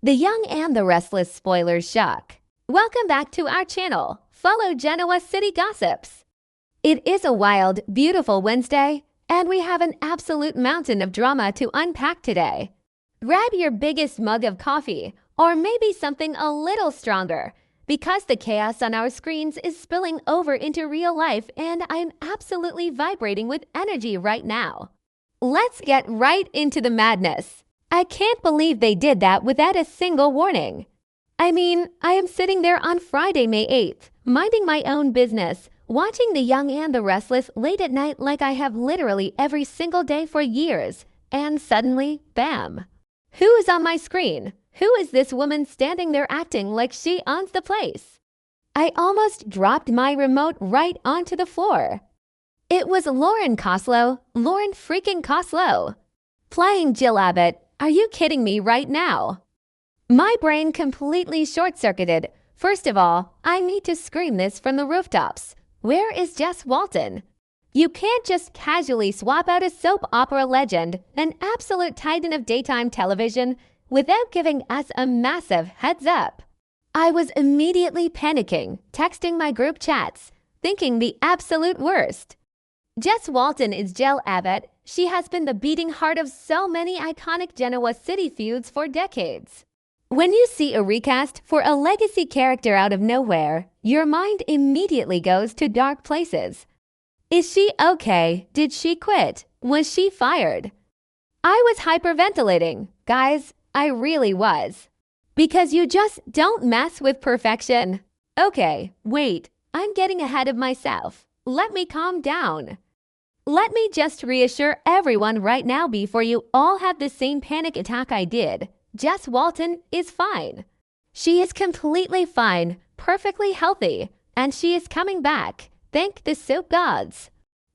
The Young and the Restless spoilers shock. Welcome back to our channel. Follow Genoa City Gossips. It is a wild, beautiful Wednesday, and we have an absolute mountain of drama to unpack today. Grab your biggest mug of coffee, or maybe something a little stronger, because the chaos on our screens is spilling over into real life and I'm absolutely vibrating with energy right now. Let's get right into the madness. I can't believe they did that without a single warning. I mean, I am sitting there on Friday, May 8th, minding my own business, watching The Young and the Restless late at night like I have literally every single day for years, and suddenly, bam. Who is on my screen? Who is this woman standing there acting like she owns the place? I almost dropped my remote right onto the floor. It was Lauren freaking Koslow, playing Jill Abbott. Are you kidding me right now? My brain completely short-circuited. First of all, I need to scream this from the rooftops. Where is Jess Walton? You can't just casually swap out a soap opera legend, an absolute titan of daytime television, without giving us a massive heads up. I was immediately panicking, texting my group chats, thinking the absolute worst. Jess Walton is Jill Abbott. She has been the beating heart of so many iconic Genoa City feuds for decades. When you see a recast for a legacy character out of nowhere, your mind immediately goes to dark places. Is she okay? Did she quit? Was she fired? I was hyperventilating. Guys, I really was. Because you just don't mess with perfection. Okay, wait, I'm getting ahead of myself. Let me calm down. Let me just reassure everyone right now before you all have the same panic attack I did. Jess Walton is fine. She is completely fine, perfectly healthy, and she is coming back. Thank the soap gods.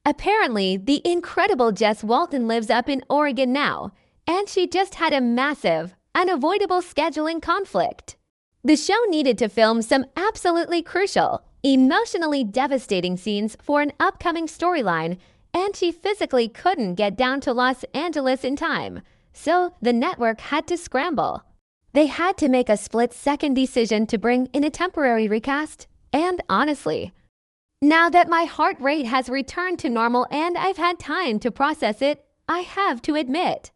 Apparently, the incredible Jess Walton lives up in Oregon now, and she just had a massive, unavoidable scheduling conflict. The show needed to film some absolutely crucial, emotionally devastating scenes for an upcoming storyline, and she physically couldn't get down to Los Angeles in time, so the network had to scramble. They had to make a split-second decision to bring in a temporary recast, and honestly, now that my heart rate has returned to normal and I've had time to process it, I have to admit,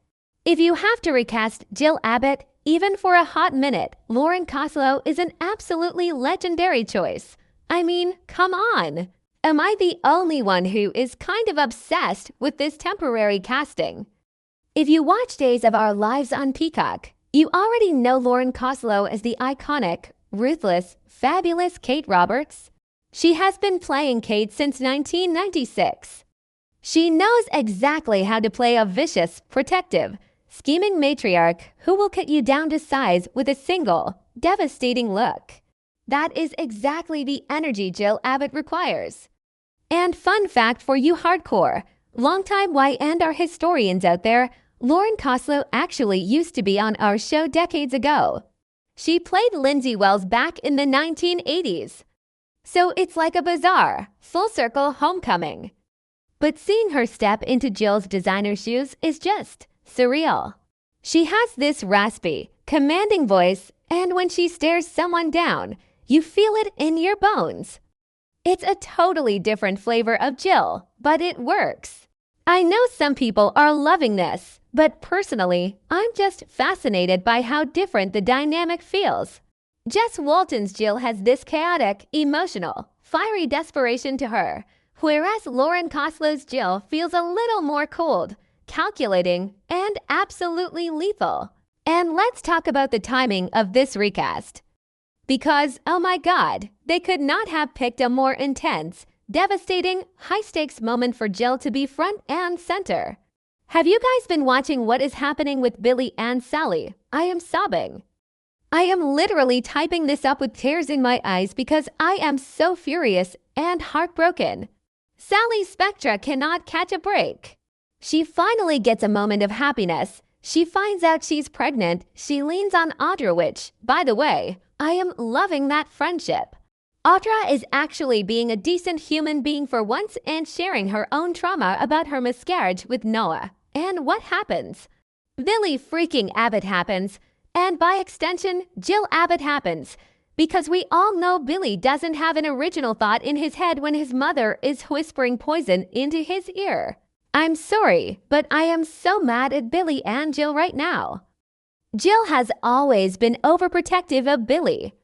if you have to recast Jill Abbott, even for a hot minute, Lauren Koslow is an absolutely legendary choice. I mean, come on. Am I the only one who is kind of obsessed with this temporary casting? If you watch Days of Our Lives on Peacock, you already know Lauren Koslow as the iconic, ruthless, fabulous Kate Roberts. She has been playing Kate since 1996. She knows exactly how to play a vicious, protective, scheming matriarch who will cut you down to size with a single, devastating look. That is exactly the energy Jill Abbott requires. And fun fact for you hardcore, longtime Y&R historians out there, Lauren Koslow actually used to be on our show decades ago. She played Lindsay Wells back in the 1980s. So it's like a bizarre, full-circle homecoming. But seeing her step into Jill's designer shoes is just surreal. She has this raspy, commanding voice, and when she stares someone down, you feel it in your bones. It's a totally different flavor of Jill, but it works. I know some people are loving this, but personally, I'm just fascinated by how different the dynamic feels. Jess Walton's Jill has this chaotic, emotional, fiery desperation to her, whereas Lauren Koslow's Jill feels a little more cold, calculating, and absolutely lethal. And let's talk about the timing of this recast. Because, oh my God, they could not have picked a more intense, devastating, high-stakes moment for Jill to be front and center. Have you guys been watching what is happening with Billy and Sally? I am sobbing. I am literally typing this up with tears in my eyes because I am so furious and heartbroken. Sally's Spectra cannot catch a break. She finally gets a moment of happiness. She finds out she's pregnant. She leans on Audra, which, by the way, I am loving that friendship. Audra is actually being a decent human being for once and sharing her own trauma about her miscarriage with Noah. And what happens? Billy freaking Abbott happens. And by extension, Jill Abbott happens. Because we all know Billy doesn't have an original thought in his head when his mother is whispering poison into his ear. I'm sorry, but I am so mad at Billy and Jill right now. Jill has always been overprotective of Billy.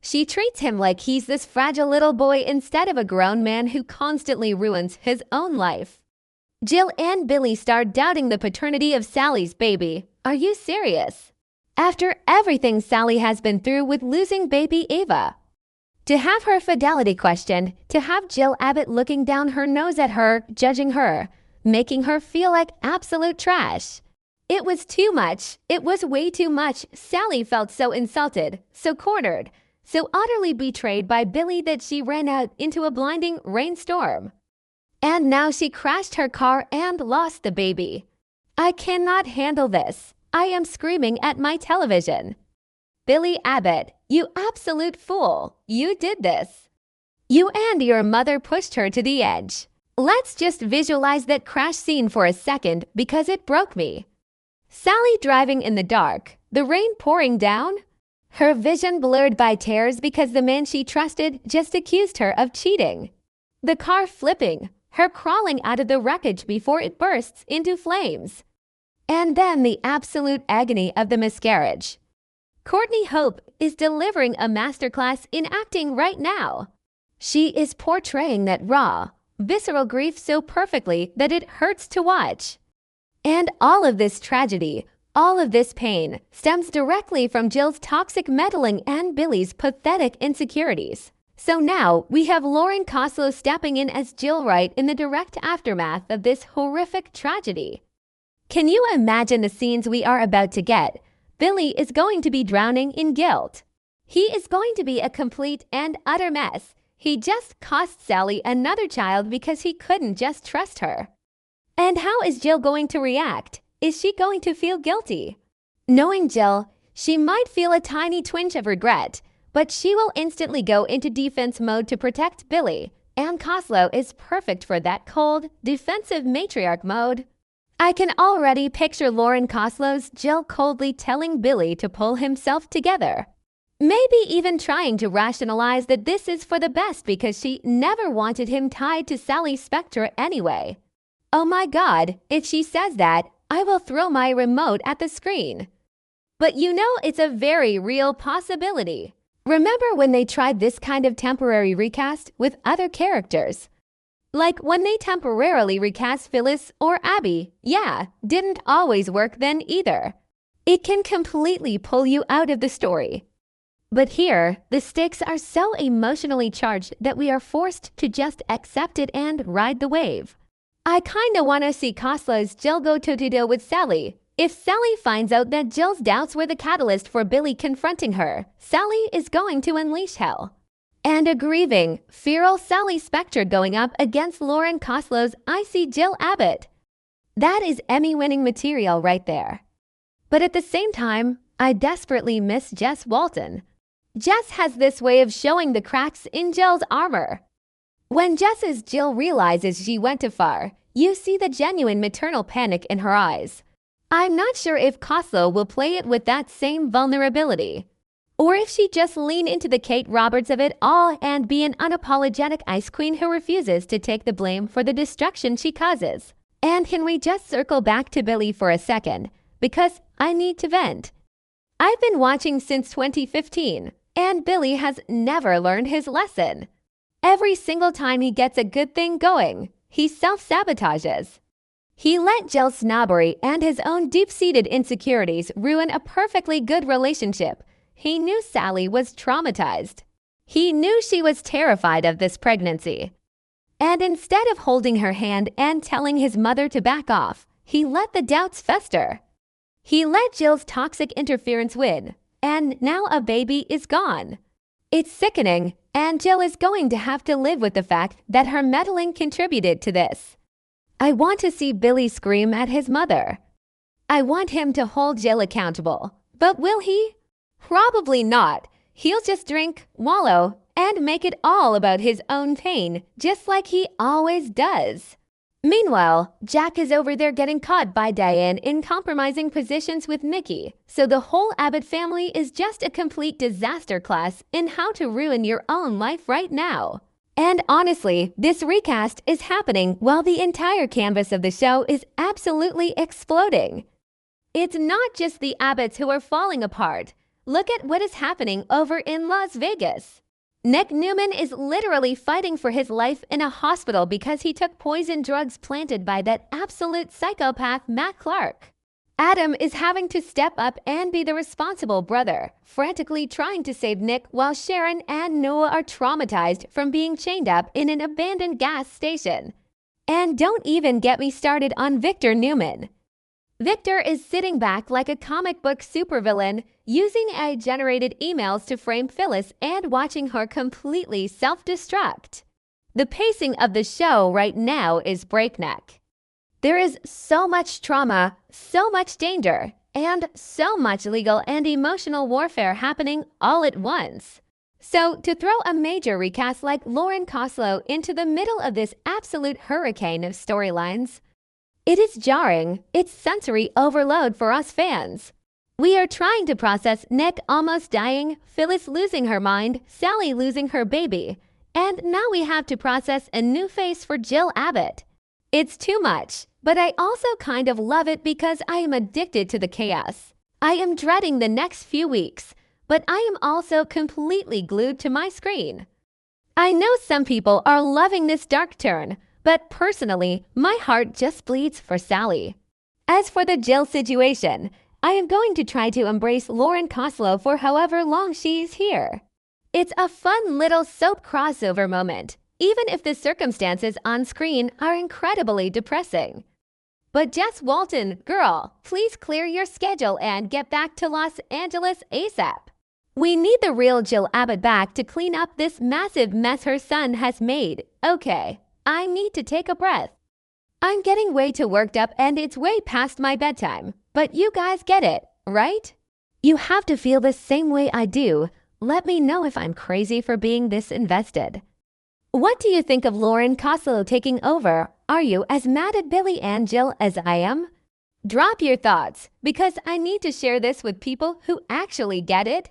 She treats him like he's this fragile little boy instead of a grown man who constantly ruins his own life. Jill and Billy start doubting the paternity of Sally's baby. Are you serious? After everything Sally has been through with losing baby Ava. To have her fidelity questioned, to have Jill Abbott looking down her nose at her, judging her, making her feel like absolute trash. It was too much. It was way too much. Sally felt so insulted, so cornered, so utterly betrayed by Billy that she ran out into a blinding rainstorm. And now she crashed her car and lost the baby. I cannot handle this. I am screaming at my television. Billy Abbott, you absolute fool. You did this. You and your mother pushed her to the edge. Let's just visualize that crash scene for a second because it broke me. Sally driving in the dark, the rain pouring down, her vision blurred by tears because the man she trusted just accused her of cheating. The car flipping, her crawling out of the wreckage before it bursts into flames. And then the absolute agony of the miscarriage. Courtney Hope is delivering a masterclass in acting right now. She is portraying that raw, visceral grief so perfectly that it hurts to watch. And all of this tragedy, all of this pain, stems directly from Jill's toxic meddling and Billy's pathetic insecurities. So now we have Lauren Koslow stepping in as Jill Wright in the direct aftermath of this horrific tragedy. Can you imagine the scenes we are about to get? Billy is going to be drowning in guilt. He is going to be a complete and utter mess. He just cost Sally another child because he couldn't just trust her. And how is Jill going to react? Is she going to feel guilty? Knowing Jill, she might feel a tiny twinge of regret, but she will instantly go into defense mode to protect Billy, and Koslow is perfect for that cold, defensive matriarch mode. I can already picture Lauren Koslow's Jill coldly telling Billy to pull himself together. Maybe even trying to rationalize that this is for the best because she never wanted him tied to Sally Spectre anyway. Oh my God, if she says that, I will throw my remote at the screen. But you know it's a very real possibility. Remember when they tried this kind of temporary recast with other characters? Like when they temporarily recast Phyllis or Abby, didn't always work then either. It can completely pull you out of the story. But here, the stakes are so emotionally charged that we are forced to just accept it and ride the wave. I kinda wanna see Koslow's Jill go toe-to-toe with Sally. If Sally finds out that Jill's doubts were the catalyst for Billy confronting her, Sally is going to unleash hell. And a grieving, feral Sally Spectre going up against Lauren Koslow's I See Jill Abbott. That is Emmy-winning material right there. But at the same time, I desperately miss Jess Walton. Jess has this way of showing the cracks in Jill's armor. When Jess's Jill realizes she went too far, you see the genuine maternal panic in her eyes. I'm not sure if Koslow will play it with that same vulnerability. Or if she just lean into the Kate Roberts of it all and be an unapologetic ice queen who refuses to take the blame for the destruction she causes. And can we just circle back to Billy for a second? Because I need to vent. I've been watching since 2015, and Billy has never learned his lesson. Every single time he gets a good thing going, he self-sabotages. He let Jill's snobbery and his own deep-seated insecurities ruin a perfectly good relationship. He knew Sally was traumatized. He knew she was terrified of this pregnancy. And instead of holding her hand and telling his mother to back off, he let the doubts fester. He let Jill's toxic interference win, and now a baby is gone. It's sickening, and Jill is going to have to live with the fact that her meddling contributed to this. I want to see Billy scream at his mother. I want him to hold Jill accountable, but will he? Probably not. He'll just drink, wallow, and make it all about his own pain, just like he always does. Meanwhile, Jack is over there getting caught by Diane in compromising positions with Nikki, so the whole Abbott family is just a complete disaster class in how to ruin your own life right now. And honestly, this recast is happening while the entire canvas of the show is absolutely exploding. It's not just the Abbotts who are falling apart. Look at what is happening over in Las Vegas. Nick Newman is literally fighting for his life in a hospital because he took poison drugs planted by that absolute psychopath Matt Clark. Adam is having to step up and be the responsible brother, frantically trying to save Nick while Sharon and Noah are traumatized from being chained up in an abandoned gas station. And don't even get me started on Victor Newman. Victor is sitting back like a comic book supervillain, using AI-generated emails to frame Phyllis and watching her completely self-destruct. The pacing of the show right now is breakneck. There is so much trauma, so much danger, and so much legal and emotional warfare happening all at once. So, to throw a major recast like Lauren Koslow into the middle of this absolute hurricane of storylines, it is jarring. It's sensory overload for us fans. We are trying to process Nick almost dying, Phyllis losing her mind, Sally losing her baby, and now we have to process a new face for Jill Abbott. It's too much, but I also kind of love it because I am addicted to the chaos. I am dreading the next few weeks, but I am also completely glued to my screen. I know some people are loving this dark turn, but personally, my heart just bleeds for Sally. As for the Jill situation, I am going to try to embrace Lauren Koslow for however long she's here. It's a fun little soap crossover moment, even if the circumstances on screen are incredibly depressing. But Jess Walton, girl, please clear your schedule and get back to Los Angeles ASAP. We need the real Jill Abbott back to clean up this massive mess her son has made. Okay, I need to take a breath. I'm getting way too worked up and it's way past my bedtime, but you guys get it, right? You have to feel the same way I do. Let me know if I'm crazy for being this invested. What do you think of Lauren Koslow taking over? Are you as mad at Billy and Jill as I am? Drop your thoughts, because I need to share this with people who actually get it.